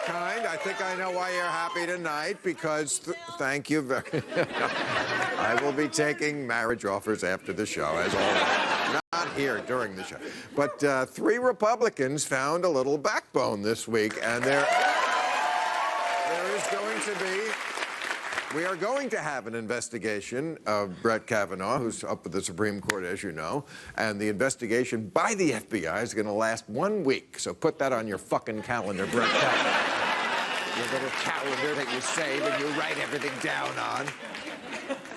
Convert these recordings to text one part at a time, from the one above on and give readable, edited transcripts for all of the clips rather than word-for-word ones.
kind. I think I know why you're happy tonight, because thank you very I will be taking marriage offers after the show, as always. Not here during the show. But 3 Republicans found a little backbone this week, and there is going to be... We are going to have an investigation of Brett Kavanaugh, who's up at the Supreme Court, as you know, and the investigation by the FBI is going to last 1 week. So put that on your fucking calendar, Brett Kavanaugh. Your little calendar that you save and you write everything down on.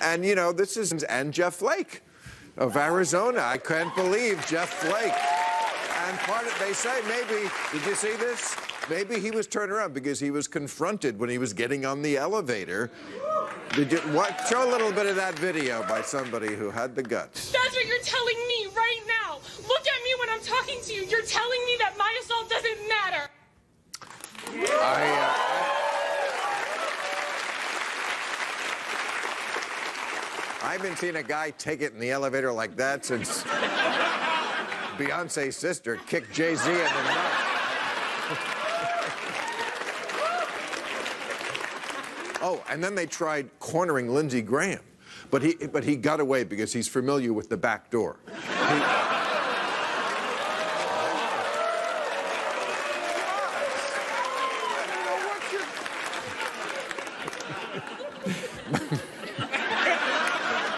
And, you know, this is... And Jeff Flake of Arizona. I can't believe Jeff Flake. And part of... They say maybe... Did you see this? Maybe he was turned around because he was confronted when he was getting on the elevator. Did you show a little bit of that video by somebody who had the guts? That's what you're telling me right now. Look at me when I'm talking to you. You're telling me that my assault doesn't matter. I haven't seen a guy take it in the elevator like that since Beyonce's sister kicked Jay-Z in the nuts. Oh, and then they tried cornering Lindsey Graham, but he got away because he's familiar with the back door.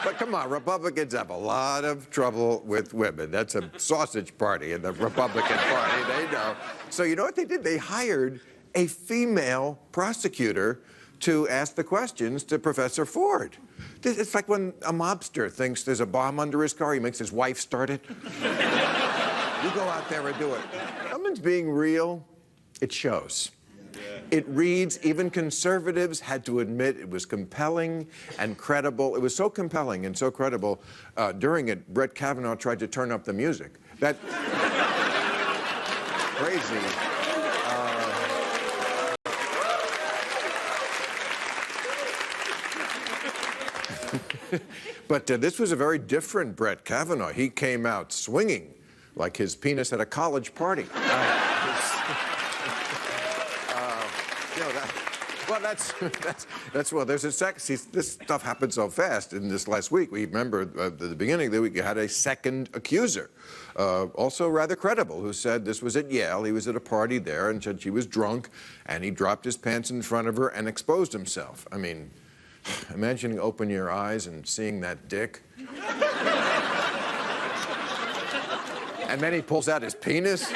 But come on, Republicans have a lot of trouble with women. That's a sausage party in the Republican Party, they know. So you know what they did? They hired a female prosecutor to ask the questions to Professor Ford. It's like when a mobster thinks there's a bomb under his car, he makes his wife start it. You go out there and do it. Someone's being real, it shows. It reads, even conservatives had to admit it was compelling and credible. It was so compelling and so credible, during it, Brett Kavanaugh tried to turn up the music. That... crazy. But this was a very different Brett Kavanaugh. He came out swinging like his penis at a college party. Well, there's a this stuff happened so fast in this last week. We remember at the beginning of the week, you had a second accuser, also rather credible, who said this was at Yale. He was at a party there and said she was drunk, and he dropped his pants in front of her and exposed himself. I mean, imagine opening your eyes and seeing that dick. And then he pulls out his penis.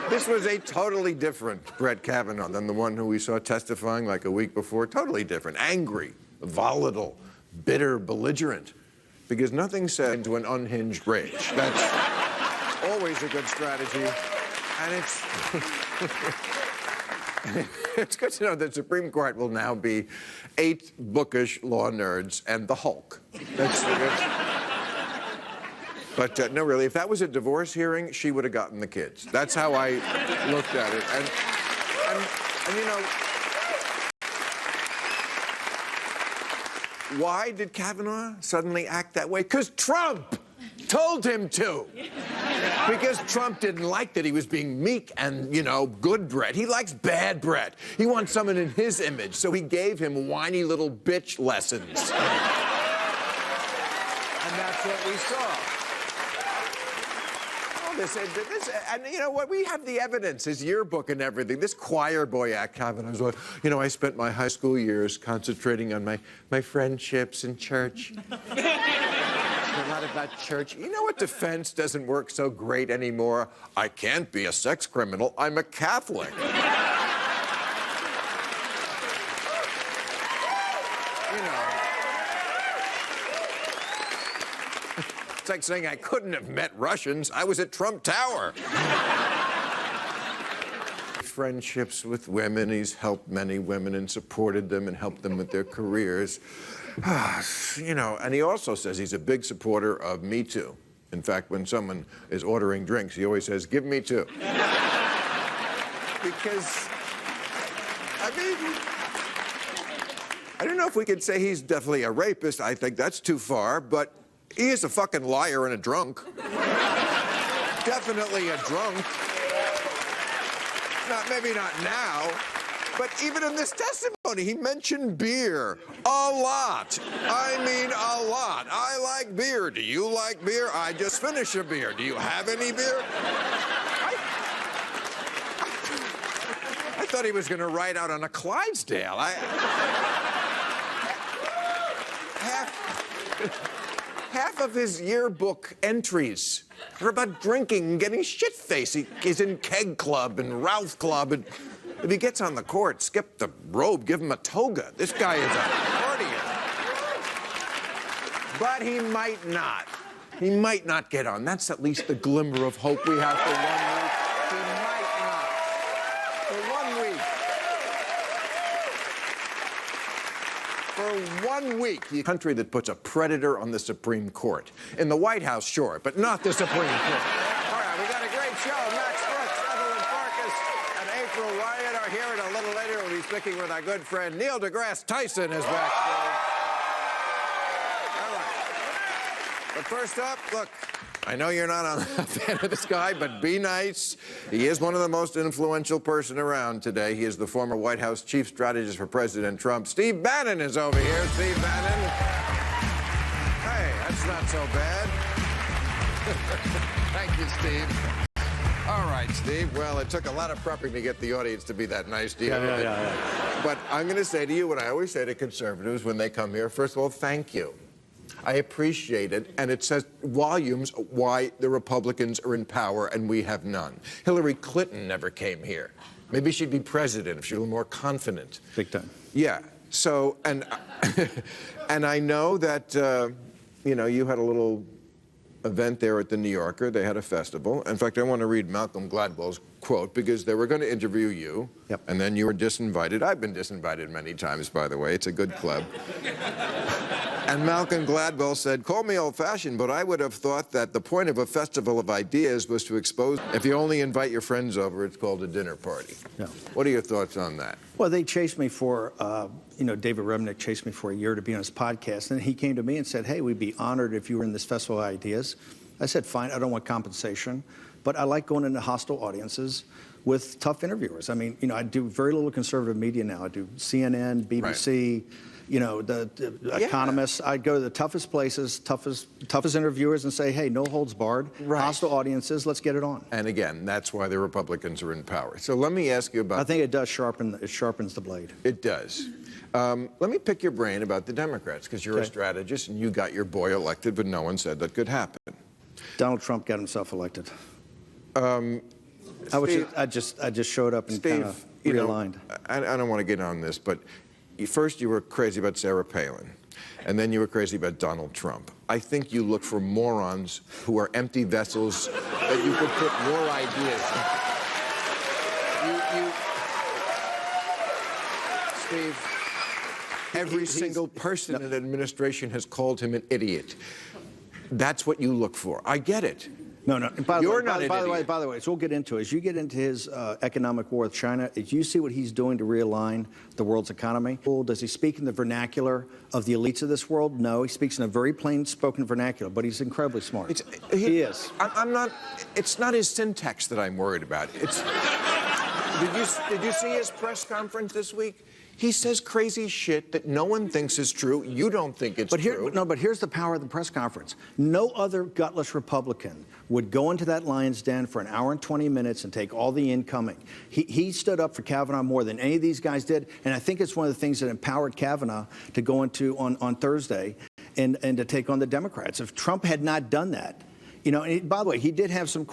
This was a totally different Brett Kavanaugh than the one who we saw testifying like a week before. Totally different. Angry, volatile, bitter, belligerent. Because nothing said into an unhinged rage. That's always a good strategy. And it's good to know that the Supreme Court will now be 8 bookish law nerds and the Hulk. But no, really, if that was a divorce hearing, she would have gotten the kids. That's how I looked at it. And you know, why did Kavanaugh suddenly act that way? Because Trump told him to. Because Trump didn't like that he was being meek and, you know, good Brett. He likes bad Brett. He wants someone in his image, so he gave him whiny little bitch lessons. And that's what we saw. And you know what? We have the evidence, his yearbook and everything. This choir boy act, Kavanaugh, was like, you know, I spent my high school years concentrating on my friendships in church. A lot about church. You know what defense doesn't work so great anymore? I can't be a sex criminal. I'm a Catholic. You know. It's like saying I couldn't have met Russians. I was at Trump Tower. Friendships with women. He's helped many women and supported them and helped them with their careers. You know, and he also says he's a big supporter of Me Too. In fact, when someone is ordering drinks, he always says, "Give me 2." Because, I mean, I don't know if we could say he's definitely a rapist. I think that's too far, but he is a fucking liar and a drunk. Definitely a drunk. Maybe not now, but even in this testimony, he mentioned beer a lot. I mean, a lot. I like beer. Do you like beer? I just finished a beer. Do you have any beer? I thought he was going to ride out on a Clydesdale. Half of his yearbook entries are about drinking and getting shit-faced. He's in Keg Club and Ralph Club, and if he gets on the court, skip the robe, give him a toga. This guy is a partier. But he might not. He might not get on. That's at least the glimmer of hope we have for 1 week. He might not. For 1 week. For 1 week, the country that puts a predator on the Supreme Court. In the White House, sure, but not the Supreme Court. All right, we got a great show. Max Brooks, Evelyn Farkas, and April Wyatt are here, and a little later we'll be speaking with our good friend Neil deGrasse Tyson is back. All right. But first up, look, I know you're not a fan of this guy, but be nice. He is one of the most influential person around today. He is the former White House chief strategist for President Trump. Steve Bannon is over here. Steve Bannon. Hey, that's not so bad. Thank you, Steve. All right, Steve. Well, it took a lot of prepping to get the audience to be that nice to you. Yeah. But I'm going to say to you what I always say to conservatives when they come here. First of all, thank you. I appreciate it, and it says volumes why the Republicans are in power and we have none. Hillary Clinton never came here. Maybe she'd be president if she were a little more confident. Big time. Yeah. So, and I know that, you had a little event there at the New Yorker. They had a festival. In fact, I want to read Malcolm Gladwell's quote because they were going to interview you, Yep. And then you were disinvited. I've been disinvited many times, by the way. It's a good club. And Malcolm Gladwell said, call me old-fashioned, but I would have thought that the point of a festival of ideas was to expose. If you only invite your friends over, it's called a dinner party. Yeah. What are your thoughts on that? Well, they chased me for, David Remnick chased me for a year to be on his podcast. And he came to me and said, hey, we'd be honored if you were in this festival of ideas. I said, fine, I don't want compensation, but I like going into hostile audiences with tough interviewers. I mean, I do very little conservative media now. I do CNN, BBC, Right. the economists. I go to the toughest places, toughest interviewers and say, hey, no holds barred, Right. hostile audiences, let's get it on. And again, that's why the Republicans are in power. So let me ask you about... I think it does it sharpens the blade. It does. Let me pick your brain about the Democrats, because you're a strategist and you got your boy elected, but no one said that could happen. Donald Trump got himself elected. Steve, I just showed up and kind of realigned. I don't want to get on this, but first you were crazy about Sarah Palin, and then you were crazy about Donald Trump. I think you look for morons who are empty vessels that you could put more ideas in. Steve, every single person in the administration has called him an idiot. That's what you look for. I get it. No. By the way, so we'll get into it. As you get into his economic war with China, as you see what he's doing to realign the world's economy, does he speak in the vernacular of the elites of this world? No, he speaks in a very plain-spoken vernacular, but he's incredibly smart. He is. I'm not. It's not his syntax that I'm worried about. It's. Did you see his press conference this week? He says crazy shit that no one thinks is true. You don't think it's true. But here's the power of the press conference. No other gutless Republican would go into that lion's den for an hour and 20 minutes and take all the incoming. He stood up for Kavanaugh more than any of these guys did, and I think it's one of the things that empowered Kavanaugh to go into on Thursday and to take on the Democrats. If Trump had not done that, and by the way, he did have some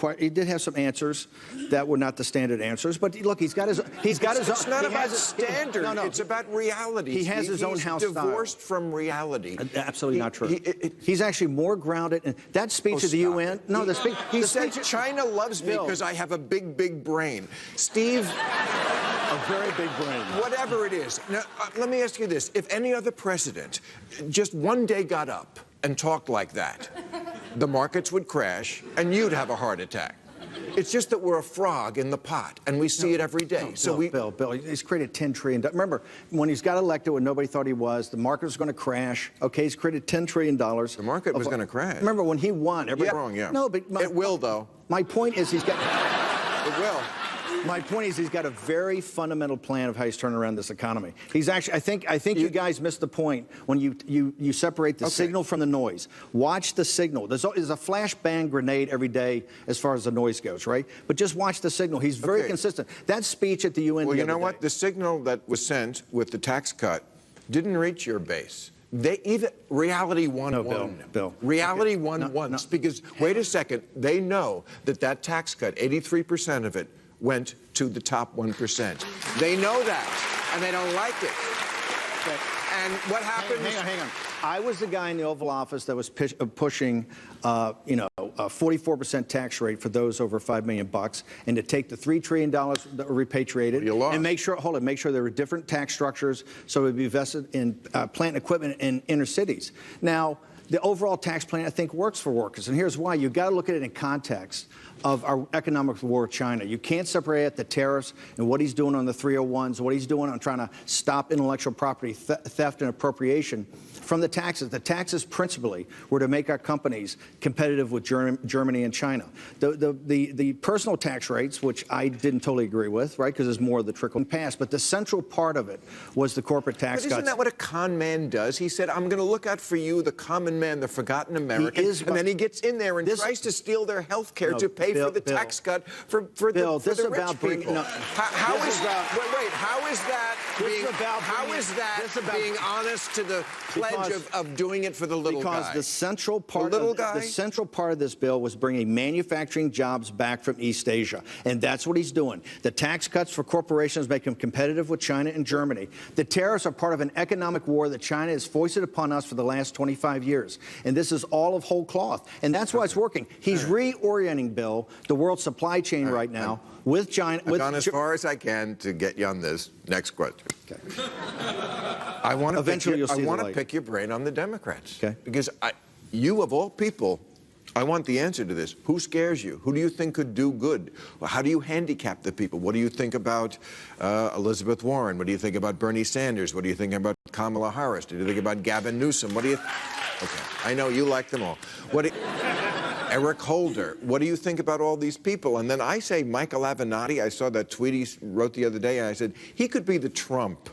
answers that were not the standard answers. But look, he's got his. It's not about standard. No. It's about reality. He has his own house style. He's divorced from reality. Absolutely not true. He's actually more grounded. And that speech at the UN. No, the speech. He said China loves me because I have a big brain. Steve. A very big brain. Whatever it is. Now, let me ask you this: if any other president just one day got up and talked like that, the markets would crash and you'd have a heart attack. It's just that we're a frog in the pot, and we see it every day. Bill, he's created $10 trillion. Remember, when he's got elected when nobody thought he was, the market was going to crash. Okay, he's created $10 trillion. The market was going to crash. Remember, when he won, everybody... Wrong, yeah. No, but... It will, though. My point is he's got... It will. My point is he's got a very fundamental plan of how he's turning around this economy. He's actually, I think you guys missed the point when you separate the signal from the noise. Watch the signal. There's a flashbang grenade every day as far as the noise goes, right? But just watch the signal. He's very consistent. That speech at the UN. Well, you know what? The signal that was sent with the tax cut didn't reach your base. Reality won Bill. Reality won once because wait a second, they know that tax cut, 83% of it went to the top 1%. They know that, and they don't like it. Okay. And what happens? Hang on. I was the guy in the Oval Office that was pushing, a 44% tax rate for those over $5 million, and to take the $3 trillion that were repatriated and make sure there were different tax structures so it would be invested in plant equipment in inner cities. Now, the overall tax plan, I think, works for workers, and here's why. You've got to look at it in context of our economic war with China. You can't separate the tariffs and what he's doing on the 301s, what he's doing on trying to stop intellectual property theft and appropriation from the taxes. The taxes principally were to make our companies competitive with Germany and China. The personal tax rates, which I didn't totally agree with, right, because there's more of the trickle pass, but the central part of it was the corporate tax cuts. But isn't that what a con man does? He said, I'm going to look out for you, the common man, the forgotten American, and then he gets in there and tries to steal their health care to pay for the tax cut for the rich people. How is that being honest to the pledge of doing it for the little guy? Because the central part of this bill was bringing manufacturing jobs back from East Asia, and that's what he's doing. The tax cuts for corporations make them competitive with China and Germany. The tariffs are part of an economic war that China has foisted upon us for the last 25 years, and this is all of whole cloth, and that's why it's working. He's reorienting, Bill, the world supply chain right now with China. I've gone as far as I can to get you on this. Next question. Okay. I want to pick your brain on the Democrats. Okay. Because you, of all people, I want the answer to this. Who scares you? Who do you think could do good? How do you handicap the people? What do you think about Elizabeth Warren? What do you think about Bernie Sanders? What do you think about Kamala Harris? What do you think about Gavin Newsom? What do you... Okay, I know you like them all. Eric Holder, what do you think about all these people? And then I say Michael Avenatti. I saw that tweet he wrote the other day, and I said, he could be the Trump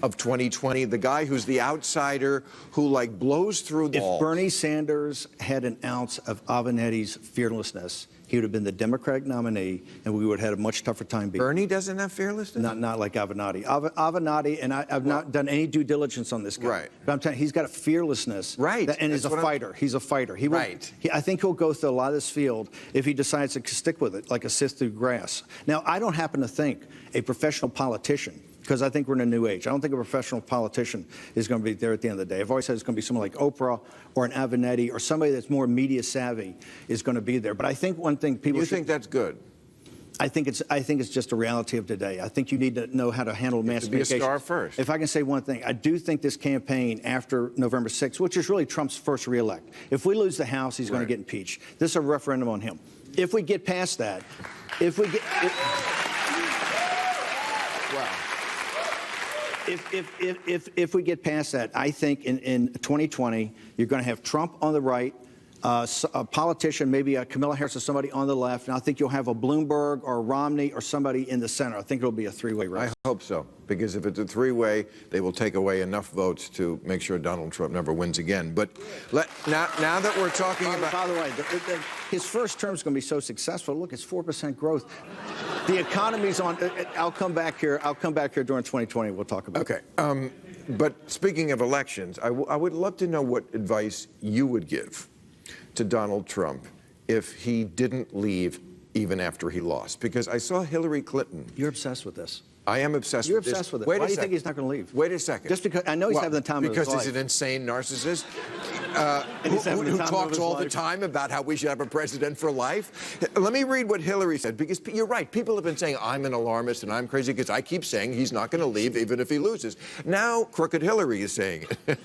of 2020, the guy who's the outsider who, like, blows through the walls. If Bernie Sanders had an ounce of Avenatti's fearlessness, he would have been the Democratic nominee, and we would have had a much tougher time beating. Bernie doesn't have fearlessness? Not like Avenatti. Avenatti, and I've not done any due diligence on this guy. Right. But I'm telling you, he's got a fearlessness. Right. And he's a fighter. He's a fighter. I think he'll go through a lot of this field if he decides to stick with it, like a sift through grass. Now, I don't happen to think a professional politician, because I think we're in a new age. I don't think a professional politician is going to be there at the end of the day. I've always said it's going to be someone like Oprah or an Avenatti or somebody that's more media savvy is going to be there. But I think one thing people think that's good? I think it's just a reality of today. I think you need to know how to handle mass communication. Be a star first. If I can say one thing, I do think this campaign after November 6th, which is really Trump's first reelect, if we lose the House, he's going to get impeached. This is a referendum on him. If we get past that, if we get past that, I think in 2020, you're going to have Trump on the right, a politician, maybe a Kamala Harris or somebody on the left, and I think you'll have a Bloomberg or a Romney or somebody in the center. I think it'll be a three-way race. I hope so, because if it's a three-way, they will take away enough votes to make sure Donald Trump never wins again. But now that we're talking about... By the way, his first term is going to be so successful. Look, it's 4% growth. The economy's on... I'll come back here during 2020. We'll talk about it. Okay. But speaking of elections, I would love to know what advice you would give to Donald Trump if he didn't leave even after he lost. Because I saw Hillary Clinton. You're obsessed with this. I am obsessed with this. You're obsessed with it. Why do you think he's not going to leave? Wait a second. Just because I know he's having the time of his life. Because he's an insane narcissist who talks all the time about how we should have a president for life. Let me read what Hillary said, because you're right. People have been saying I'm an alarmist and I'm crazy because I keep saying he's not going to leave even if he loses. Now, crooked Hillary is saying it.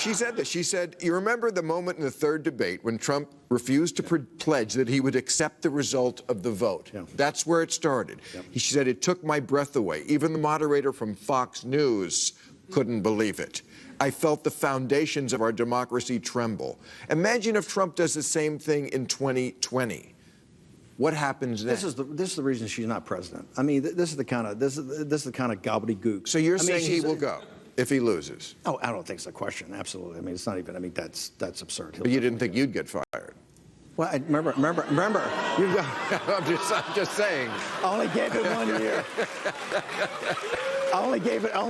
She said this. She said, you remember the moment in the third debate when Trump refused to pledge that he would accept the result of the vote? Yeah. That's where it started. Yep. She said, it took my breath away. Even the moderator from Fox News couldn't believe it. I felt the foundations of our democracy tremble. Imagine if Trump does the same thing in 2020. What happens then? This is the reason she's not president. I mean, this is the kind of gobbledygook. So you're saying he will go if he loses? Oh, I don't think it's a question. Absolutely. I mean, it's not even. I mean, that's absurd. But you didn't think you'd get fired? Well, remember. You've got. I'm just saying. I only gave it 1 year. I only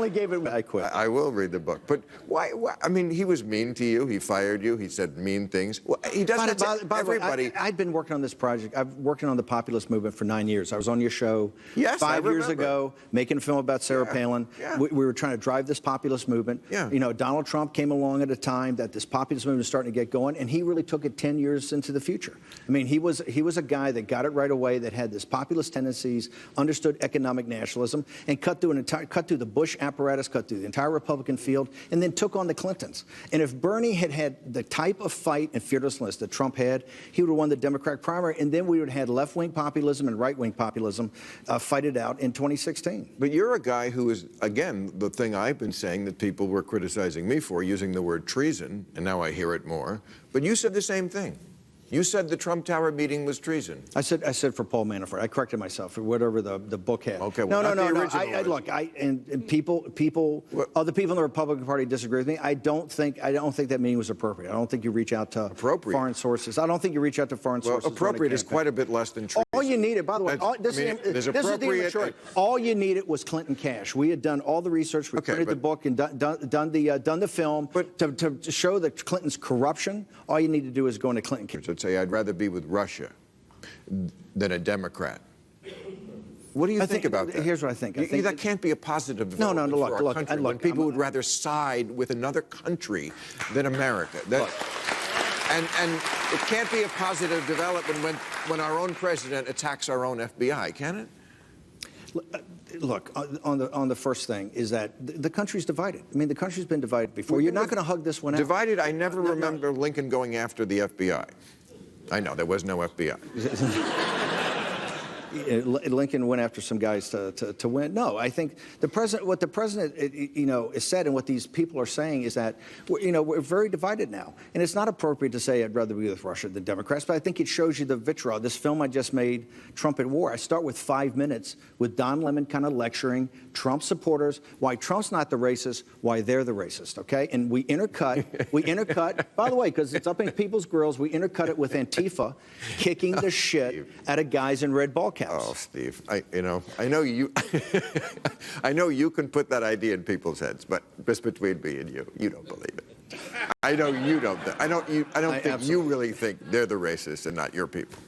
gave it. I quit. I will read the book. But why? I mean, he was mean to you. He fired you. He said mean things. Well, he does that to everybody. I'd been working on this project. I've working on the populist movement for 9 years. I was on your show Yes, 5 years ago, making a film about Sarah Palin. Yeah. We were trying to drive this populist movement. Yeah. You know, Donald Trump came along at a time that this populist movement was starting to get going, and he really took it 10 years into the future. I mean, he was a guy that got it right away, that had this populist tendencies, understood economic nationalism, and cut through the Bush apparatus, cut through the entire Republican field, and then took on the Clintons. And if Bernie had had the type of fight and fearlessness that Trump had, he would have won the Democratic primary, and then we would have had left-wing populism and right-wing populism fight it out in 2016. But you're a guy who is, again, the thing I've been saying that people were criticizing me for, using the word treason, and now I hear it more. But you said the same thing. You said the Trump Tower meeting was treason. I said for Paul Manafort. I corrected myself for whatever the book had. Okay, well, no. The original Look, and people, other people in the Republican Party disagree with me. I don't think that meeting was appropriate. I don't think you reach out to foreign sources. I don't think you reach out to foreign sources. Well, appropriate is quite a bit less than treason. All you needed, by the way, this is the immaturity. All you needed was Clinton cash. We had done all the research. We printed the book and done the film. But to show that Clinton's corruption, all you need to do is go into Clinton cash. I'd say I'd rather be with Russia than a Democrat. What do you think about that? Here's what I think. That can't be a positive development for our country. Look, people would rather side with another country than America. And it can't be a positive development when our own president attacks our own FBI, can it? Look, on the first thing is that the country's divided. I mean, the country's been divided before. You're not going to hug this one out. Divided? I never remember Lincoln going after the FBI. I know, there was no FBI. Lincoln went after some guys to win. No, I think what the president has said, and what these people are saying is that we're very divided now, and it's not appropriate to say I'd rather be with Russia than Democrats. But I think it shows you the vitriol. This film I just made, Trump at War. I start with 5 minutes with Don Lemon kind of lecturing Trump supporters why Trump's not the racist, why they're the racist. Okay, and we intercut. By the way, because it's up in people's grills, we intercut it with Antifa kicking the shit out of guys in red ball caps. Oh, Steve, I know you. I know you can put that idea in people's heads, but just between me and you don't believe it. I know you don't. I don't think you really think they're the racists and not your people.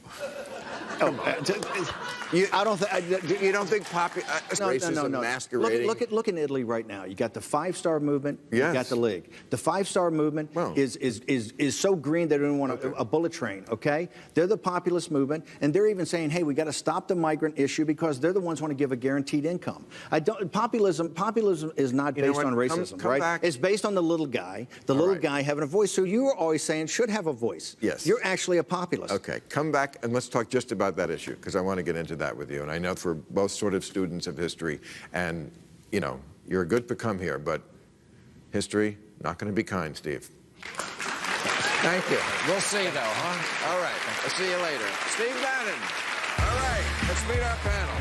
You don't think racism masquerading? Look in Italy right now. You got the Five-Star Movement. Yes. You got the League. The Five-Star Movement is so green they don't want a bullet train. Okay, they're the populist movement, and they're even saying, hey, we got to stop the migrant issue because they're the ones who want to give a guaranteed income. Populism is not based on racism, right? Back. It's based on the little guy, guy having a voice. So you were always saying should have a voice. Yes. You're actually a populist. Okay, come back and let's talk just about that issue, because I want to get into that with you. And I know for both sort of students of history, and you're a good to come here, but history not going to be kind, Steve. Thank you. We'll see, though, huh? All right. I'll see you later. Steve Bannon. All right. Let's meet our panel.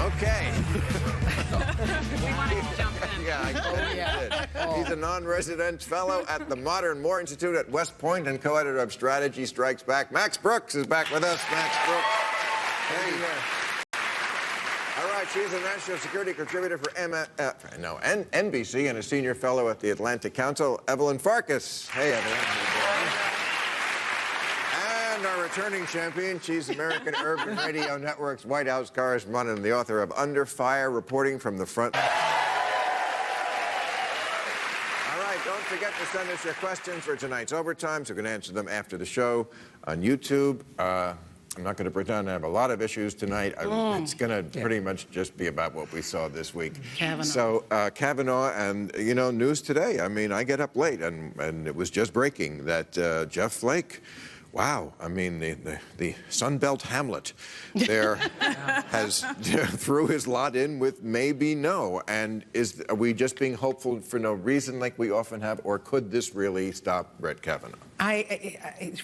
Okay. We wanted to jump in. Yeah, I totally did. He's a non-resident fellow at the Modern War Institute at West Point and co-editor of Strategy Strikes Back. Max Brooks is back with us. Max Brooks. Hey. All right, she's a national security contributor for NBC and a senior fellow at the Atlantic Council, Evelyn Farkas. Hey, Evelyn. And our returning champion, she's American Urban Radio Network's White House correspondent and the author of Under Fire, reporting from the front. All right, don't forget to send us your questions for tonight's overtime, so we can answer them after the show on YouTube. I'm not going to pretend I have a lot of issues tonight. It's going to pretty much just be about what we saw this week. Kavanaugh. So Kavanaugh, and you know, news today. I mean, I get up late, and it was just breaking that Jeff Flake. Wow, I mean, the Sunbelt Hamlet there has threw his lot in with maybe no. And are we just being hopeful for no reason like we often have, or could this really stop Brett Kavanaugh?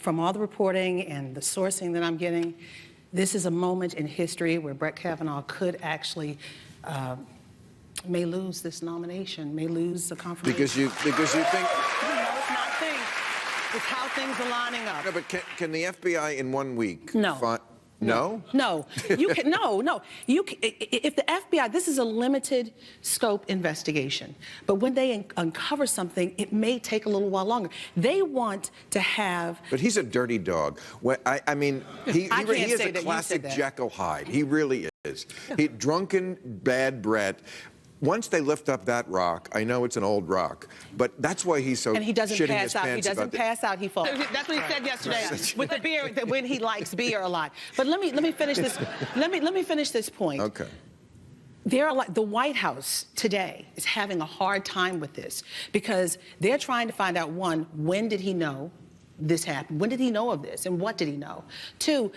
From all the reporting and the sourcing that I'm getting, this is a moment in history where Brett Kavanaugh could actually may lose this nomination, may lose the confirmation. Because you think. No, it's not things. It's how things are lining up. No, but can the FBI in 1 week? No. No? No. You can, no. If the FBI, this is a limited scope investigation, but when they uncover something, it may take a little while longer. They want to have. But he's a dirty dog. I mean, he is a classic Jekyll Hyde. He really is. Drunken, bad Brett. Once they lift up that rock, I know it's an old rock, but that's why he's so. And he doesn't shitting pass his out. He pants doesn't pass out. He falls. That's what he said yesterday with the beer. When he likes beer a lot. But let me finish this. Let me finish this point. Okay. The White House today is having a hard time with this because they're trying to find out, one, when did he know this happened? When did he know of this? And what did he know? Two,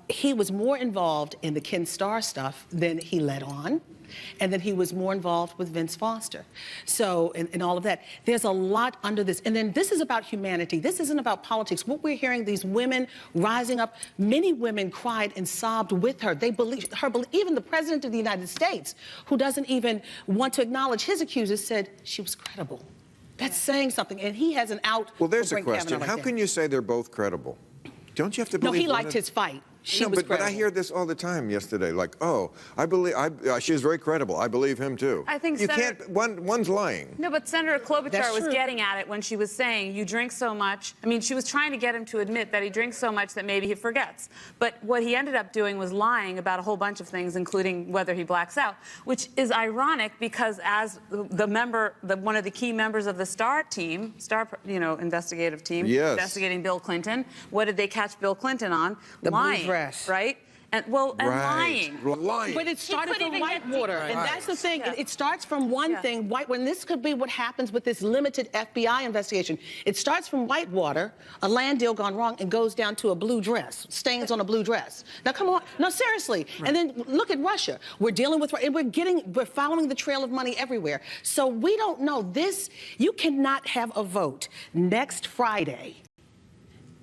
he was more involved in the Ken Starr stuff than he let on. And then he was more involved with Vince Foster. So, and all of that. There's a lot under this. And then this is about humanity. This isn't about politics. What we're hearing, these women rising up, many women cried and sobbed with her. They believed her, even the President of the United States, who doesn't even want to acknowledge his accusers, said she was credible. That's saying something. And he has an out. Well, there's a question. How can you say they're both credible? Don't you have to believe? No, he liked his fight. But I hear this all the time yesterday, like, oh, I believe, she was very credible. I believe him, too. I think you can't, one's lying. No, but Senator Klobuchar was getting at it when she was saying, you drink so much. I mean, she was trying to get him to admit that he drinks so much that maybe he forgets. But what he ended up doing was lying about a whole bunch of things, including whether he blacks out, which is ironic because as one of the key members of the Starr team, investigative team, investigating Bill Clinton, what did they catch Bill Clinton on? The lying. Blue dress. Right? And lying. But it started from Whitewater, and that's the thing. Yeah. It starts from one thing. When this could be what happens with this limited FBI investigation. It starts from Whitewater, a land deal gone wrong, and goes down to a blue dress, stains on a blue dress. Now, come on. No, seriously. Right. And then look at Russia. We're dealing with, and we're following the trail of money everywhere. So we don't know this. You cannot have a vote next Friday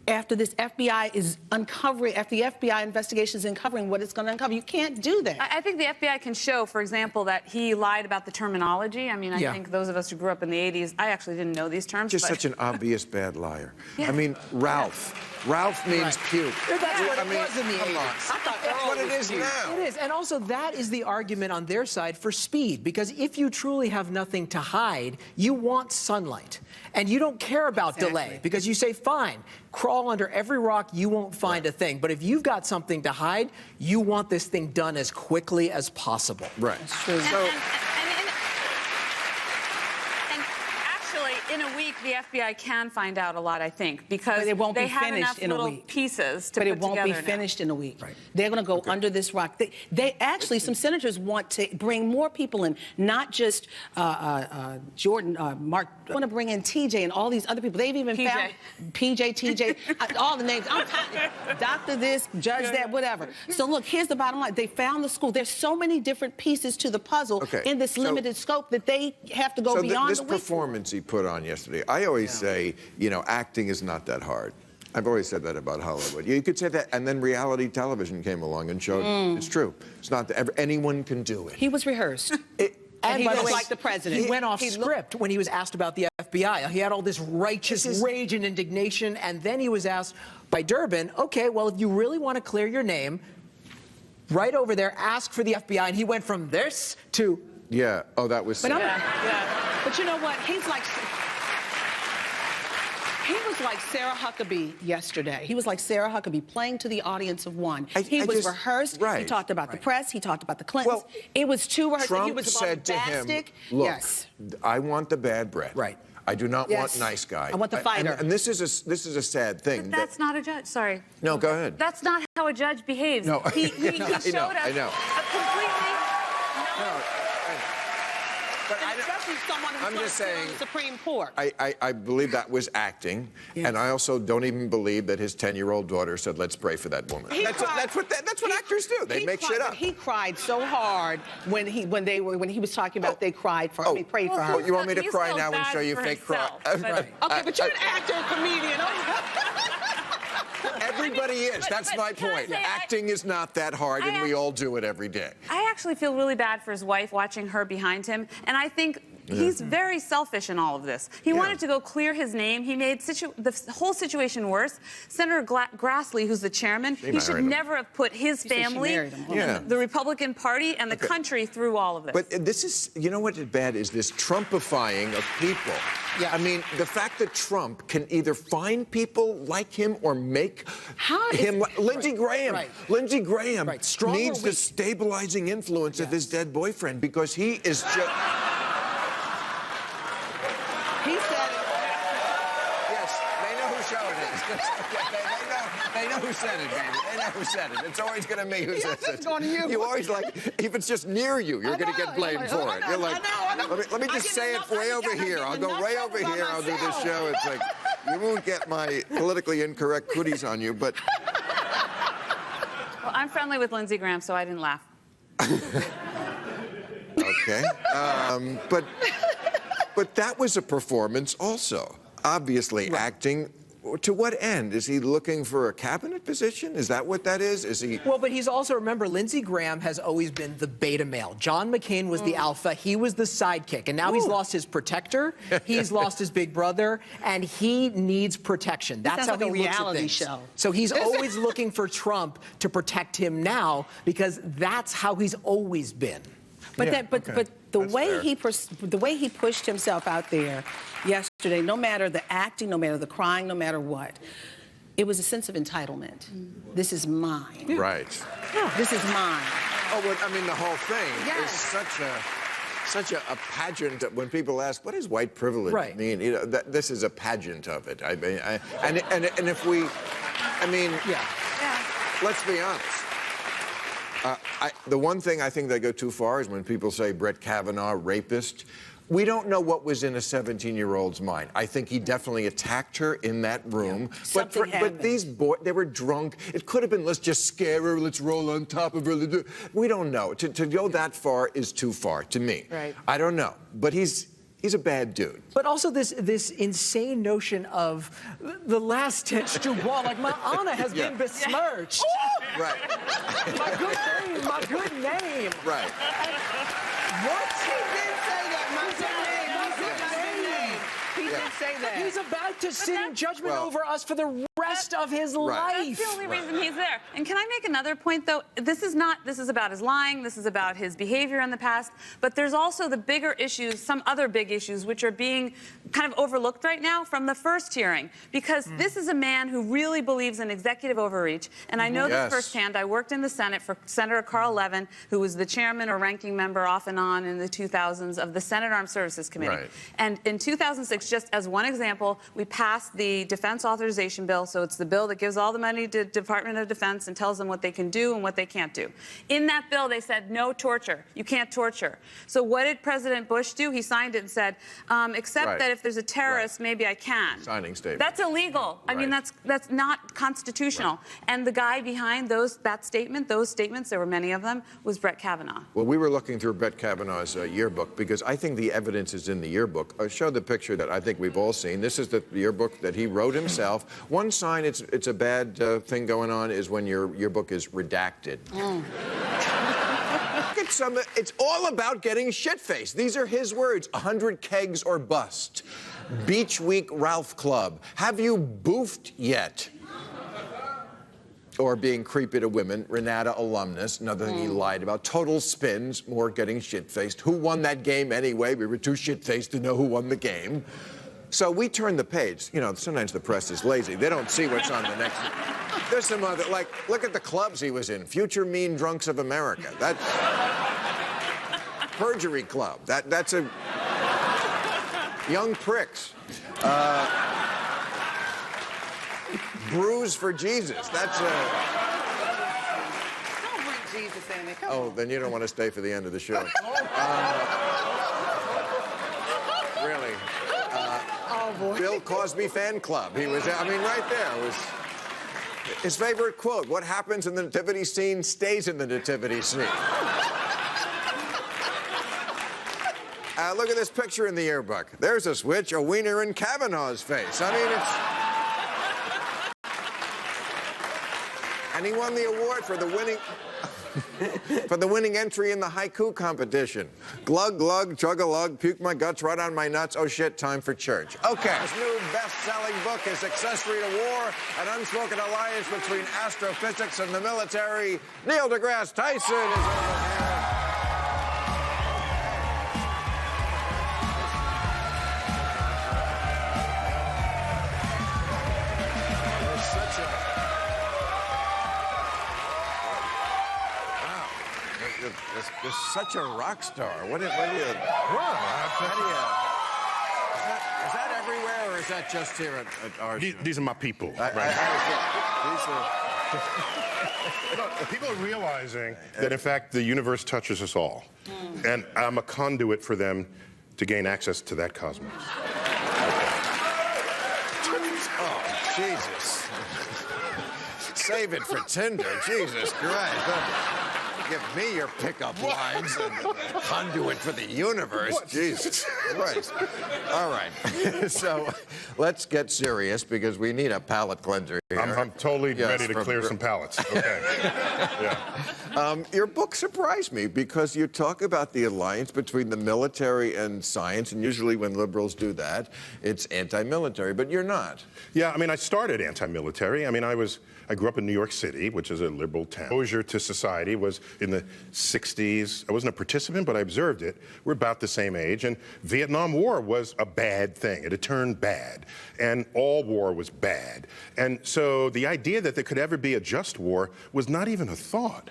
after this FBI is uncovering, after the FBI investigation is uncovering what it's going to uncover. You can't do that. I think the FBI can show, for example, that he lied about the terminology. I mean, I think those of us who grew up in the 80s, I actually didn't know these terms. Just such an obvious bad liar. I mean, Ralph. Ralph means puke. That's what it was in the 80s. I thought that's what it is now. It is. And also, that is the argument on their side for speed. Because if you truly have nothing to hide, you want sunlight. And you don't care about delay. Because you say, fine, crawl under every rock, you won't find a thing. But if you've got something to hide, you want this thing done as quickly as possible. Right. That's true. In a week, the FBI can find out a lot, I think, because they have enough little pieces to put together. But it won't be finished in a week. Right. They're going to go under this rock. They actually, some senators want to bring more people in, not just Jordan, Mark. They want to bring in TJ and all these other people. They've even found PJ, TJ, all the names. Doctor this, judge that, whatever. So look, here's the bottom line. They found the school. There's so many different pieces to the puzzle in this limited scope that they have to go beyond this performance he put on yesterday. I always say, acting is not that hard. I've always said that about Hollywood. You could say that, and then reality television came along and showed it's true. It's not that anyone can do it. He was rehearsed. And he was like the president. He went off script when he was asked about the FBI. He had all this righteous rage and indignation, and then he was asked by Durbin, okay, well, if you really want to clear your name, right over there, ask for the FBI. And he went from this to... Yeah. Oh, that was... But you know what? He was like Sarah Huckabee yesterday. He was like Sarah Huckabee playing to the audience of one. He was rehearsed. Right. He talked about the press. He talked about the Clintons. Well, it was too rehearsed. Trump he was said to him, look, I want the bad Brett. Right. I do not want nice guy. I want the fighter. And this is a sad thing. But that's not a judge. Sorry. No, go ahead. That's not how how a judge behaves. No. He showed us I know. a completely... But Especially someone who's I'm going just to sit on saying, the Supreme Court. I believe that was acting, Yeah. and I also don't even believe that his 10-year-old daughter said, "Let's pray for that woman." That's what actors do. They make shit up. He cried so hard when he was talking about they cried for me, prayed for her. You want me to He's cry felt now and bad show you for fake cry? himself, but- Right. Okay, but you're an actor and comedian. Everybody is. That's but my can I point. say, Acting is not that hard, and we all do it every day. I actually feel really bad for his wife watching her behind him, and I think he's very selfish in all of this. He wanted to go clear his name. He made the whole situation worse. Senator Grassley, who's the chairman, he should never have put his family, and the Republican Party, and the country through all of this. But this is, you know what is bad is this Trumpifying of people. Yeah. I mean, the fact that Trump can either find people like him or make him Lindsey Graham. Right. Lindsey Graham Strong or needs the weak? stabilizing influence of his dead boyfriend because he is just. He said it. Yes, they know whose show it is. They know who said it, baby. They know who said it. It's always going to be who says it. it's going to you. You always if it's just near you, you're going to get blamed for it. You're like, I know. let me just say it way over here. I'll go way over here. I'll do this show. It's like, you won't get my politically incorrect cooties on you, but. Well, I'm friendly with Lindsey Graham, so I didn't laugh. Okay. But that was a performance also. Obviously, acting. To what end? Is he looking for a cabinet position? Is that what that is? Is he? Well, but he's also, remember, Lindsey Graham has always been the beta male. John McCain was the alpha. He was the sidekick. And now he's lost his protector. He's lost his big brother. And he needs protection. That's how sounds like he a looks at reality things. show. So he's always looking for Trump to protect him now because that's how he's always been. But but the That's way fair. the way he pushed himself out there yesterday, no matter the acting, no matter the crying, no matter what, it was a sense of entitlement. This is mine. Right. This is mine. Oh, well, I mean, the whole thing is such a pageant. When people ask, "What does white privilege mean?" You know, this is a pageant of it. I mean, and if we, I mean, let's be honest. The one thing I think they go too far is when people say Brett Kavanaugh, rapist. We don't know what was in a 17-year-old's mind. I think he definitely attacked her in that room. Yeah. But these boys, they were drunk. It could have been, let's just scare her, let's roll on top of her. We don't know. To go that far is too far, to me. Right. I don't know. But he's a bad dude. But also this insane notion of the last ditch to wall, like my honor has been besmirched. Right. My good name. Right. What? He did say that. He's about to sit in judgment Well, over us for the rest of his life. That's the only reason he's there. And can I make another point, though? This is about his lying. This is about his behavior in the past. But there's also the bigger issues, some other big issues, which are being kind of overlooked right now from the first hearing. Because this is a man who really believes in executive overreach. And I know this firsthand. I worked in the Senate for Senator Carl Levin, who was the chairman or ranking member off and on in the 2000s of the Senate Armed Services Committee. Right. And in 2006, just as one example, we passed the Defense Authorization Bill. So it's the bill that gives all the money to Department of Defense and tells them what they can do and what they can't do. In that bill, they said no torture. You can't torture. So what did President Bush do? He signed it and said, except that if there's a terrorist, maybe I can. Signing statement. That's illegal. I mean, that's not constitutional. And the guy behind those statements, there were many of them, was Brett Kavanaugh. Well, we were looking through Brett Kavanaugh's yearbook because I think the evidence is in the yearbook. I'll show the picture that I think we've all seen. This is the yearbook that he wrote himself. One sign it's a bad thing going on is when your yearbook is redacted. It's all about getting shit-faced. These are his words. 100 kegs or bust. Beach Week Ralph Club. Have you boofed yet? Or being creepy to women. Renata alumnus, another thing he lied about. Total spins, more getting shit-faced. Who won that game anyway? We were too shit-faced to know who won the game. So we turned the page. You know, sometimes the press is lazy. They don't see what's on the next. There's some other, like, look at the clubs he was in. Future Mean Drunks of America. That's Perjury Club. That's a Young Pricks. Bruise for Jesus. That's a Jesus in it. Come Oh, on. then you don't want to stay for the end of the show. Really. Oh, boy. Bill Cosby fan club. He was, I mean, right there was his favorite quote. What happens in the nativity scene stays in the nativity scene. Look at this picture in the yearbook. There's a switch, a wiener in Kavanaugh's face. I mean, it's... And he won the award for the winning... for the winning entry in the haiku competition. Glug, glug, chug-a-lug, puke my guts right on my nuts. Oh, shit, time for church. Okay. His new best-selling book is Accessory to War, an unspoken alliance between astrophysics and the military. Neil deGrasse Tyson is over here. You're such a rock star. What do you... Is that everywhere, or is that just here at our show? These are my people. People are realizing that, in fact, the universe touches us all. And I'm a conduit for them to gain access to that cosmos. Oh, Jesus. Save it for Tinder. Jesus Christ. Give me your pickup lines and conduit for the universe. What? Jesus Christ. All right. So let's get serious because we need a palate cleanser here. I'm totally ready to clear some palates. Okay. Yeah. Your book surprised me because you talk about the alliance between the military and science, and usually when liberals do that, it's anti-military, but you're not. Yeah, I mean, I started anti-military. I mean, I grew up in New York City, which is a liberal town. Exposure to society was in the 60s. I wasn't a participant, but I observed it. We're about the same age, and Vietnam War was a bad thing. It had turned bad, and all war was bad. And so the idea that there could ever be a just war was not even a thought.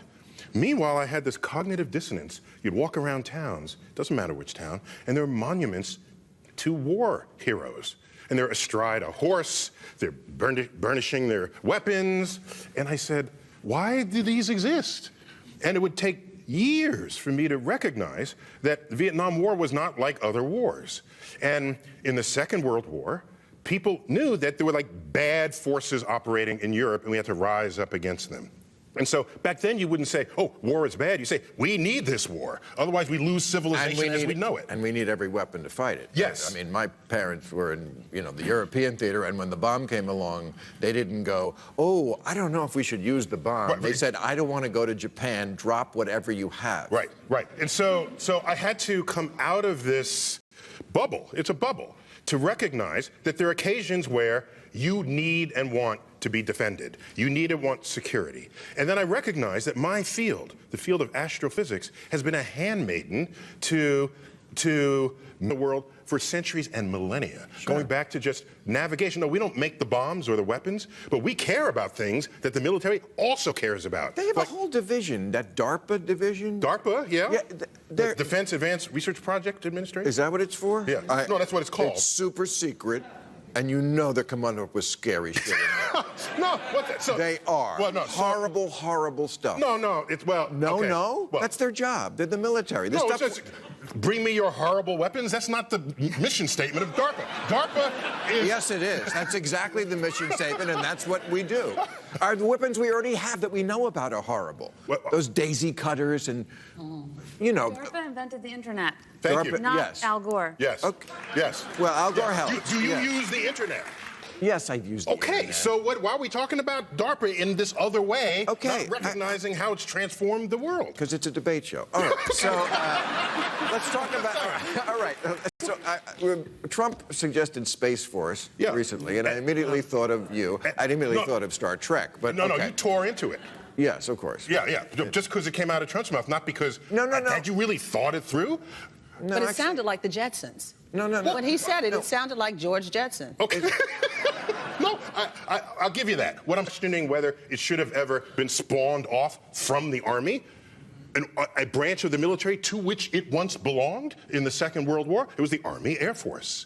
Meanwhile, I had this cognitive dissonance. You'd walk around towns, doesn't matter which town, and there are monuments to war heroes. And they're astride a horse, they're burnishing their weapons. And I said, why do these exist? And it would take years for me to recognize that the Vietnam War was not like other wars. And in the Second World War, people knew that there were like bad forces operating in Europe and we had to rise up against them. And so back then you wouldn't say, oh, war is bad. You say, we need this war. Otherwise we lose civilization as we know it. And we need every weapon to fight it. Yes. I mean, my parents were in, the European theater, and when the bomb came along, they didn't go, oh, I don't know if we should use the bomb. Right. They said, I don't want to go to Japan, drop whatever you have. Right, right. And so I had to come out of this bubble, it's a bubble, to recognize that there are occasions where you need and want to be defended. You need and want security. And then I recognize that my field, the field of astrophysics, has been a handmaiden to the world for centuries and millennia. Sure. Going back to just navigation. No, we don't make the bombs or the weapons, but we care about things that the military also cares about. They have a whole division, that DARPA division. DARPA, yeah. The Defense Advanced Research Project Administration. Is that what it's for? Yeah. No, that's what it's called. It's super secret, and they're coming up with scary shit in there. No, they are. Well, no, horrible, horrible stuff. No, okay. Well, that's their job. They're the military. This stuff... it's bring me your horrible weapons. That's not the mission statement of DARPA. DARPA is... Yes, it is. That's exactly the mission statement, and that's what we do. The weapons we already have that we know about are horrible. Those daisy cutters and, DARPA invented the internet. Thank you. Not yes. Al Gore. Yes. Okay. Yes. Well, Al Gore helped. Do you use the internet? Yes, I've used it. Okay, so why are we talking about DARPA in this other way, okay. not recognizing how it's transformed the world? Because it's a debate show. All right, so let's talk about... All right. So Trump suggested Space Force recently, and I immediately thought of you. I immediately thought of Star Trek, but No, you tore into it. Yes, of course. Yeah. Just because it came out of Trump's mouth, not because... No. Had you really thought it through? No, but it sounded like the Jetsons. No. When he said it, it sounded like George Jetson. Okay. No, I'll give you that. What I'm questioning whether it should have ever been spawned off from the Army, a branch of the military to which it once belonged in the Second World War. It was the Army Air Force.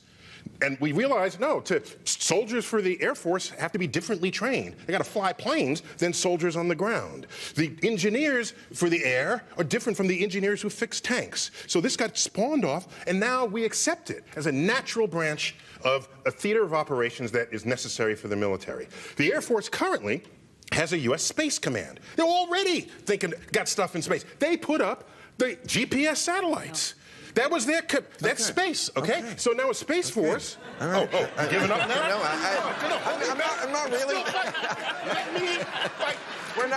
And we realized, no, soldiers for the Air Force have to be differently trained. They got to fly planes than soldiers on the ground. The engineers for the air are different from the engineers who fix tanks. So this got spawned off, and now we accept it as a natural branch of a theater of operations that is necessary for the military. The Air Force currently has a U.S. Space Command. They're already got stuff in space. They put up the GPS satellites. That was their, that's space, okay? So now a Space Force. Right. Oh, you giving up now? No, I'm not really. Let me fight. We're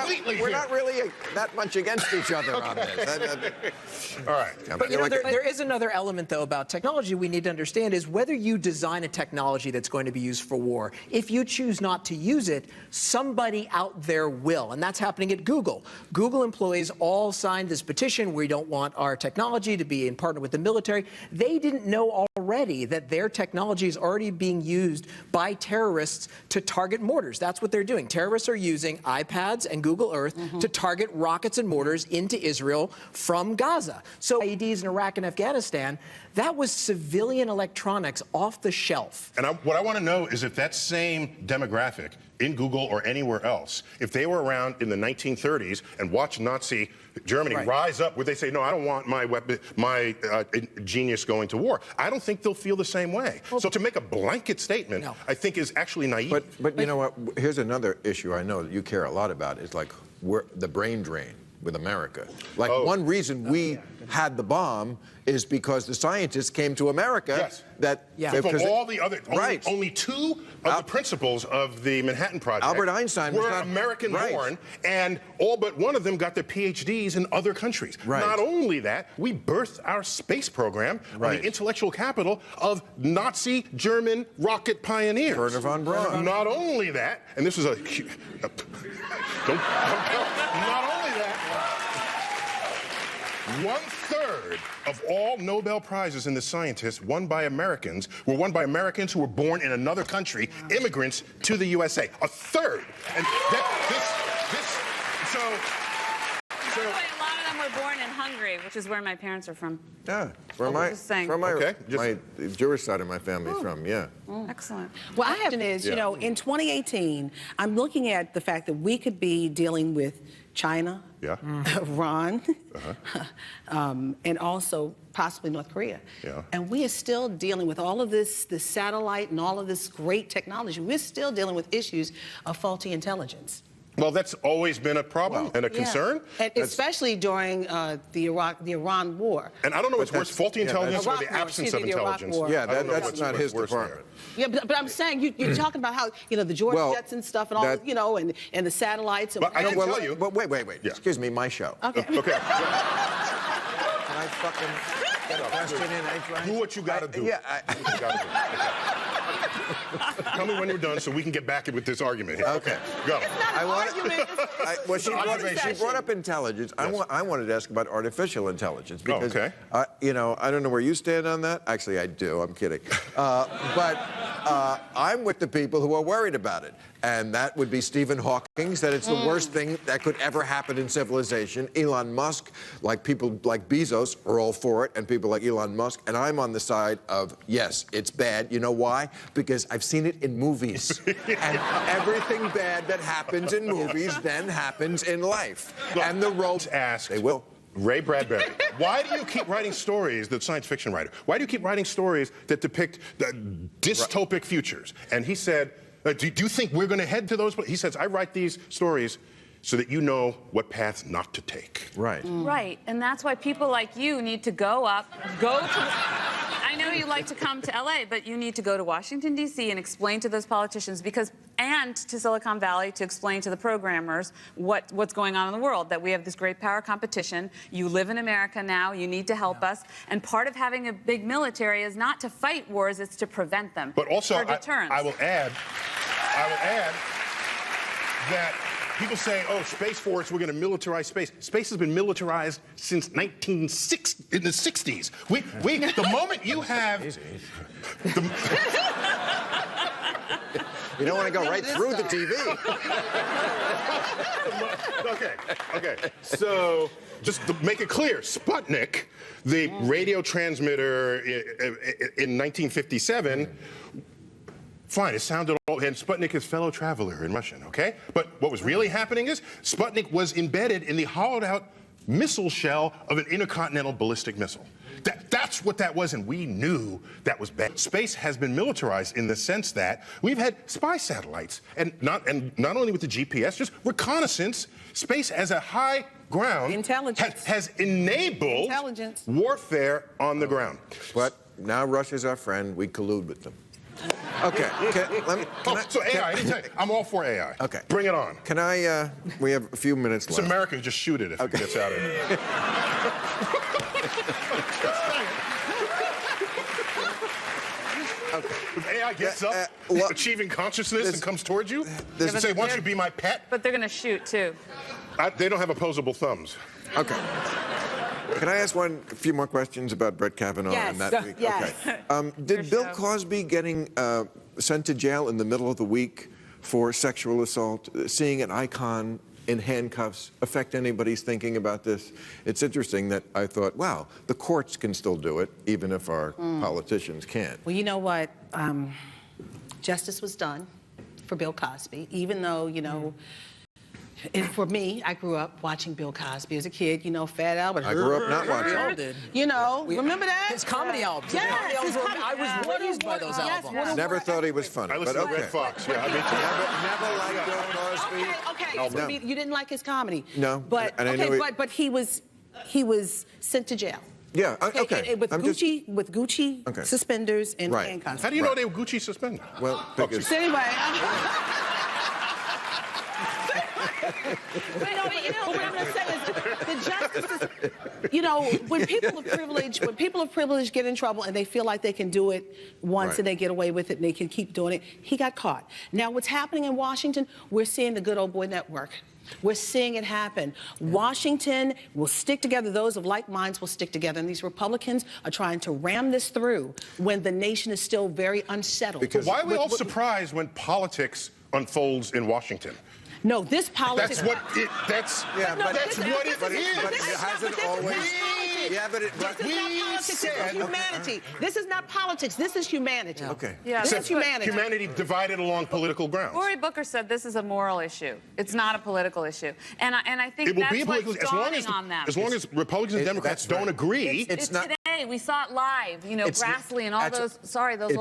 not really that much against each other on this. All right. But you know, there is another element, though, about technology we need to understand is whether you design a technology that's going to be used for war, if you choose not to use it, somebody out there will. And that's happening at Google. Google employees all signed this petition. We don't want our technology to be in partner with the military. They didn't know already that their technology is already being used by terrorists to target mortars. That's what they're doing. Terrorists are using iPads and Google Earth to target rockets and mortars into Israel from Gaza. So IEDs in Iraq and Afghanistan, that was civilian electronics off the shelf. And what I want to know is if that same demographic in Google or anywhere else, if they were around in the 1930s and watched Nazi Germany rise up, would they say, no, I don't want my weapon, my genius going to war? I don't think they'll feel the same way. Well, so to make a blanket statement, I think is actually naive. But you know what? Here's another issue I know that you care a lot about is like the brain drain with America. Like one reason we had the bomb is because the scientists came to America from all the other, only two of the principles of the Manhattan Project Albert Einstein were American-born, and all but one of them got their PhDs in other countries. Not only that, we birthed our space program on the intellectual capital of Nazi German rocket pioneers. Werner von Braun. Not only that, and this is not only that, 1/3 of all Nobel Prizes in the scientists won by Americans were won by Americans who were born in another country, immigrants to the USA. 1/3. And so a lot of them were born in Hungary, which is where my parents are from. Yeah, from my Jewish side of my family from, Excellent. Well, I have is, you know, in 2018, I'm looking at the fact that we could be dealing with China, Iran, and also possibly North Korea. And we are still dealing with all of this satellite and all of this great technology. We're still dealing with issues of faulty intelligence. Well, that's always been a problem and a concern. And especially during the Iran war. And I don't know what's worse, faulty intelligence or the absence of intelligence. Yeah, that's not his department. Yeah, but I'm saying, you're talking about how, you know, the Georgia jets and stuff and all, you know, and the satellites. And but I can tell you. But wait. Excuse me, my show. Okay. Can I fucking get a question in? Do what you got to do. Tell me when you're done so we can get back with this argument here. Okay. Go. It's not an argument. Well, she brought up intelligence. Yes. I wanted to ask about artificial intelligence because, you know, I don't know where you stand on that. Actually, I do. I'm kidding. But I'm with the people who are worried about it. And that would be Stephen Hawking, said it's the worst thing that could ever happen in civilization. Elon Musk, like people like Bezos, are all for it, and people like Elon Musk. And I'm on the side of, yes, it's bad. You know why? Because I've seen it in movies. And everything bad that happens in movies then happens in life. Look, and the robots asked. They will. Ray Bradbury, why do you keep writing stories, the science fiction writer, why do you keep writing stories that depict dystopic futures? And he said, do you think we're going to head to those? He says, I write these stories so that you know what paths not to take. Right. Right, and that's why people like you need to go to... I know you like to come to LA, but you need to go to Washington, D.C. and explain to those politicians and to Silicon Valley to explain to the programmers what's going on in the world, that we have this great power competition. You live in America now. You need to help us. And part of having a big military is not to fight wars, it's to prevent them. But also, for deterrence. I will add that people say, oh, Space Force, we're going to militarize space. Space has been militarized since in the 60s. The moment you have... You don't want to go right through the TV. Okay. So, just to make it clear, Sputnik, the radio transmitter in 1957, fine, it sounded all, and Sputnik is fellow traveler in Russian, okay? But what was really happening is Sputnik was embedded in the hollowed-out missile shell of an intercontinental ballistic missile. That's what that was, and we knew that was bad. Space has been militarized in the sense that we've had spy satellites, and not only with the GPS, just reconnaissance. Space as a high ground Intelligence. has enabled Intelligence. warfare on the ground. But now Russia's our friend. We collude with them. Okay. So AI, I didn't tell you. I'm all for AI. Okay. Bring it on. Can I, we have a few minutes It's left. America, just shoot it if it gets out of it. If AI gets up, achieving consciousness, and comes towards you, they say, "Why don't you be my pet?" But they're going to shoot, too. They don't have opposable thumbs. Okay. Can I ask a few more questions about Brett Kavanaugh and that week? Yes. Okay. Did Bill Cosby getting sent to jail in the middle of the week for sexual assault, seeing an icon in handcuffs, affect anybody's thinking about this? It's interesting that I thought, wow, the courts can still do it, even if our politicians can't. Well, you know what? Justice was done for Bill Cosby, even though, you know, and for me, I grew up watching Bill Cosby as a kid, you know, Fat Albert. I grew up not We watching all it. did. You know, remember that? His comedy albums. Yes, His comedy albums his I was raised by those yes, albums. Never thought he was funny, I but listen to okay. Red Fox. Yeah, I mean, Never liked Bill Cosby. Okay. No. So you didn't like his comedy. No, But and I okay, knew but he was sent to jail. Yeah, okay. With I'm just- Gucci Okay. suspenders and Right. handcuffs. how do you know they were Gucci suspended? Well, because So anyway. But what I'm going to say is the justices, you know, when people of privilege get in trouble and they feel like they can do it once Right. and they get away with it and they can keep doing it, he got caught. Now, what's happening in Washington, we're seeing the good old boy network. We're seeing it happen. Washington will stick together. Those of like minds will stick together. And these Republicans are trying to ram this through when the nation is still very unsettled. Because- Why are we all surprised when politics unfolds in Washington? No, this politics. That's what it. That's Yeah, no, but- that's what it but it is. hasn't always. Yeah, but it. This is not politics. This is humanity. This is not politics. This is humanity. Okay. Yeah, This that's is what- humanity. Humanity divided along political grounds. Cory Booker said this is a moral issue. It's not a political issue. And I think It will that's be what's political dawning on them. as long as Republicans and Democrats that's right. don't agree. It's not. Today, we saw it live, you know, It's- Grassley and all that's- those It's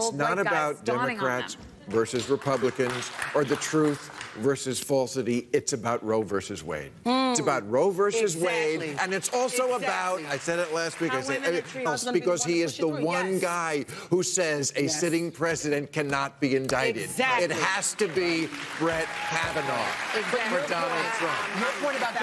old not white guys about dawning on Democrats them. versus Republicans or the truth versus falsity. It's about Roe versus Wade. It's about Roe versus Exactly. Wade, and it's also Exactly. about. I said it last week. How I said women are treated. oh, because he is the Push it through, one yes. guy who says a sitting president cannot be indicted. Exactly. It has to be Brett Kavanaugh for Donald Trump. Your point about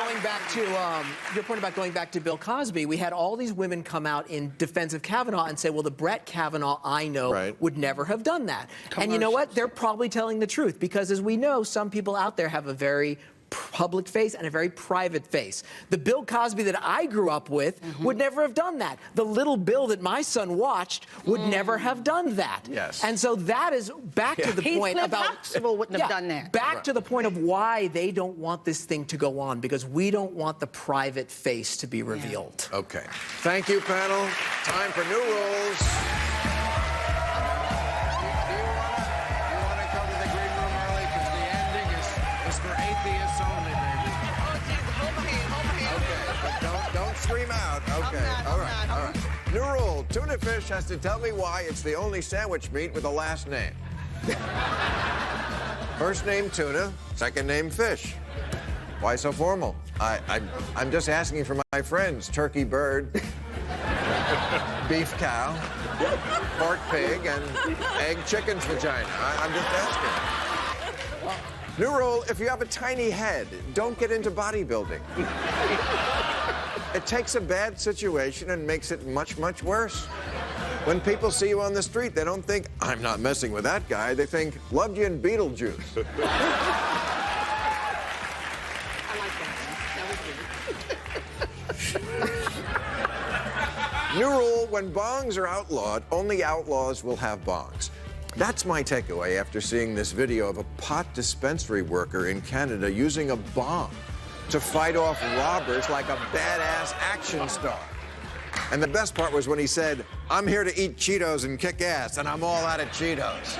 going back to Bill Cosby, we had all these women come out in defense of Kavanaugh and say, well, the Brett Kavanaugh I know Right. would never have done that. And you know what? They're probably telling the truth because, as we know, some people out there have a very public face and a very private face. The Bill Cosby that I grew up with would never have done that. The little Bill that my son watched would never have done that. Yes. And so that is back to the Heathcliff point about Huxtable wouldn't have done that. Back to the point of why they don't want this thing to go on, because we don't want the private face to be revealed. Okay. Thank you, panel. Time for new rules. You want to go to the green room early because the ending is for atheists only, baby. Okay, but don't scream out. Okay, all right. New rule: tuna fish has to tell me why it's the only sandwich meat with a last name. First name tuna, second name fish. Why so formal? I'm just asking for my friends: turkey bird, beef cow, pork pig, and egg chicken's vagina. I'm just asking. New rule: if you have a tiny head, don't get into bodybuilding. It takes a bad situation and makes it much, much worse. When people see you on the street, they don't think, I'm not messing with that guy. They think, loved you in Beetlejuice. New rule: when bongs are outlawed, only outlaws will have bongs. That's my takeaway after seeing this video of a pot dispensary worker in Canada using a bomb to fight off robbers like a badass action star. And the best part was when he said, "I'm here to eat Cheetos and kick ass, and I'm all out of Cheetos."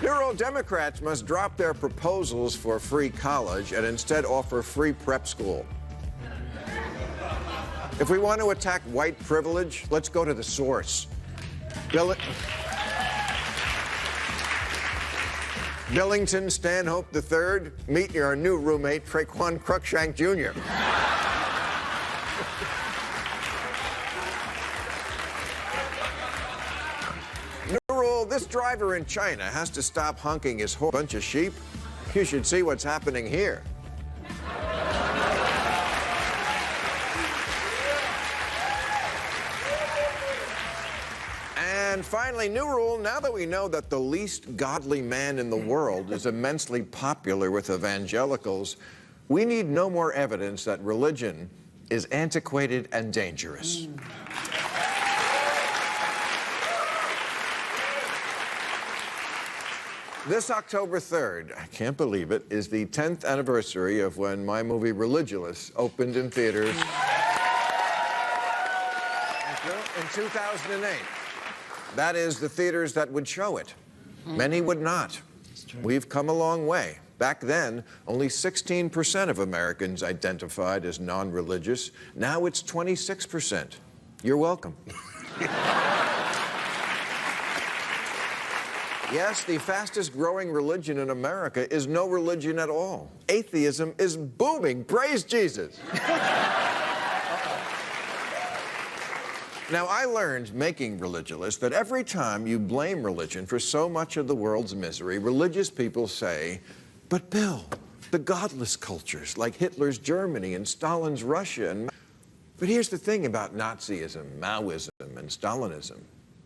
Liberal Democrats must drop their proposals for free college and instead offer free prep school. If we want to attack white privilege, let's go to the source. Billington Stanhope III, meet your new roommate, Traquan Cruikshank Jr. New rule, this driver in China has to stop honking his whole bunch of sheep. You should see what's happening here. And finally, new rule, now that we know that the least godly man in the world is immensely popular with evangelicals, we need no more evidence that religion is antiquated and dangerous. This October 3rd, I can't believe it, is the 10th anniversary of when my movie Religulous opened in theaters in 2008. That is, the theaters that would show it. Many would not. We've come a long way. Back then, only 16% of Americans identified as non-religious. Now it's 26%. You're welcome. Yes, the fastest growing religion in America is no religion at all. Atheism is booming. Praise Jesus. Now, I learned making Religulous that every time you blame religion for so much of the world's misery, religious people say, "But Bill, the godless cultures like Hitler's Germany and Stalin's Russia." But here's the thing about Nazism, Maoism, and Stalinism.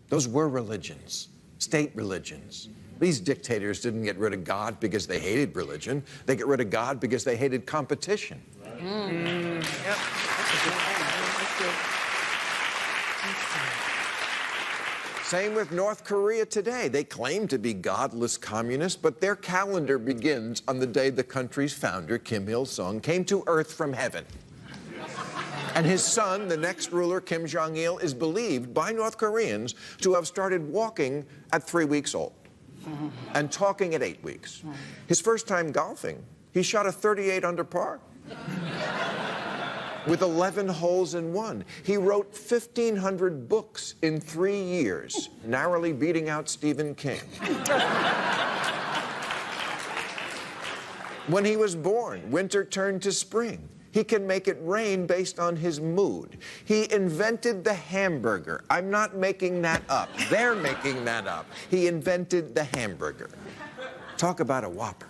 Those were religions, state religions. These dictators didn't get rid of God because they hated religion. They get rid of God because they hated competition. Yep. That's a good point. That's good. Same with North Korea today. They claim to be godless communists, but their calendar begins on the day the country's founder, Kim Il-sung, came to Earth from heaven. And his son, the next ruler, Kim Jong-il, is believed by North Koreans to have started walking at 3 weeks old and talking at 8 weeks. His first time golfing, he shot a 38 under par. With 11 holes in one. He wrote 1,500 books in 3 years, narrowly beating out Stephen King. When he was born, winter turned to spring. He can make it rain based on his mood. He invented the hamburger. I'm not making that up. They're making that up. He invented the hamburger. Talk about a Whopper.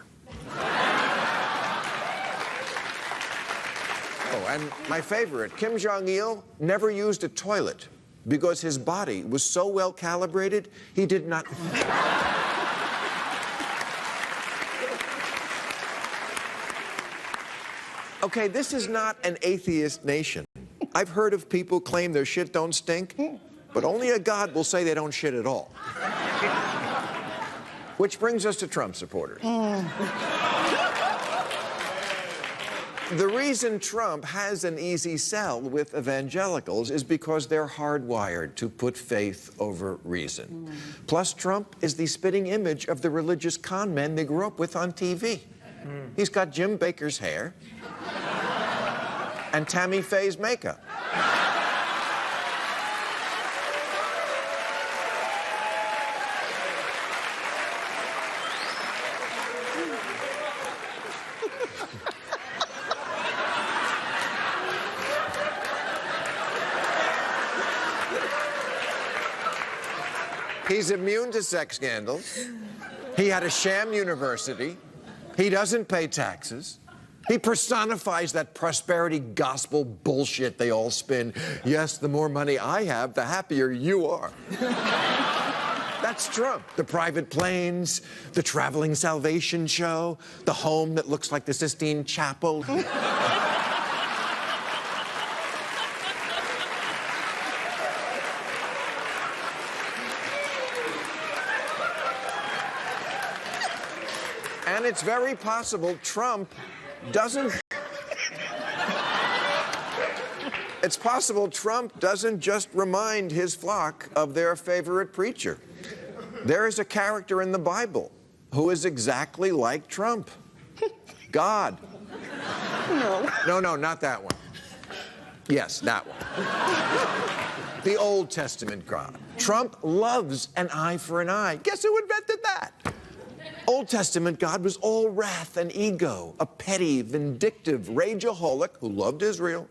Oh, and my favorite, Kim Jong-il never used a toilet because his body was so well calibrated, he did not... Okay, this is not an atheist nation. I've heard of people claim their shit don't stink, but only a God will say they don't shit at all. Which brings us to Trump supporters. The reason Trump has an easy sell with evangelicals is because they're hardwired to put faith over reason. Plus, Trump is the spitting image of the religious con men they grew up with on TV. He's got Jim Baker's hair and Tammy Faye's makeup. He's immune to sex scandals. He had a sham university. He doesn't pay taxes. He personifies that prosperity gospel bullshit they all spin. Yes, the more money I have, the happier you are. That's Trump. The private planes, the traveling salvation show, the home that looks like the Sistine Chapel. And it's very possible Trump doesn't... It's possible Trump doesn't just remind his flock of their favorite preacher. There is a character in the Bible who is exactly like Trump. God. No, not that one. Yes, that one. The Old Testament God. Trump loves an eye for an eye. Guess who invented that? Old Testament God was all wrath and ego, a petty, vindictive rageaholic who loved Israel,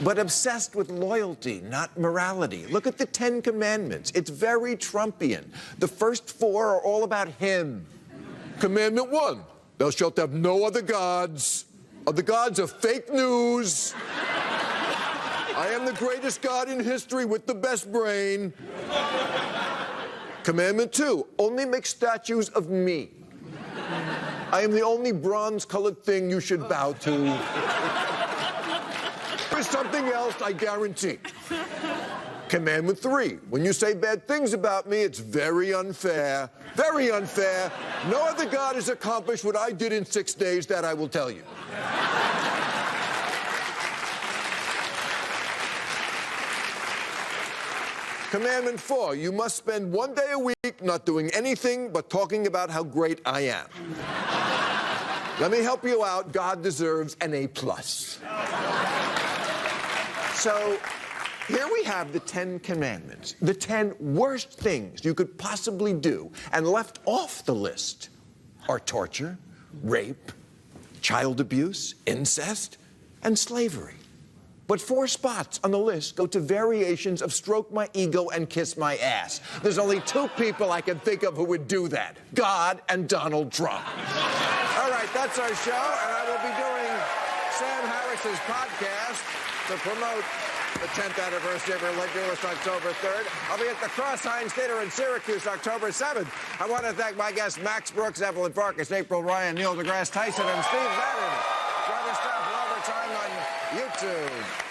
but obsessed with loyalty, not morality. Look at the Ten Commandments. It's very Trumpian. The first four are all about him. Commandment 1, thou shalt have no other gods. Other gods are fake news. I am the greatest God in history with the best brain. Commandment 2, only make statues of me. I am the only bronze-colored thing you should bow to. There's something else, I guarantee. Commandment 3, when you say bad things about me, it's very unfair. Very unfair. No other God has accomplished what I did in 6 days, that I will tell you. Commandment 4, you must spend 1 day a week not doing anything but talking about how great I am. Let me help you out. God deserves an A+. So here we have the 10 Commandments, the 10 worst things you could possibly do, and left off the list are torture, rape, child abuse, incest, and slavery. But 4 spots on the list go to variations of stroke my ego and kiss my ass. There's only 2 people I can think of who would do that, God and Donald Trump. All right, that's our show, and I will be doing Sam Harris's podcast to promote the 10th anniversary of her Lewis October 3rd. I'll be at the Cross Hines Theater in Syracuse October 7th. I want to thank my guests Max Brooks, Evelyn Farkas, April Ryan, Neil deGrasse Tyson, and Steve Bannon. Join the staff for overtime on YouTube.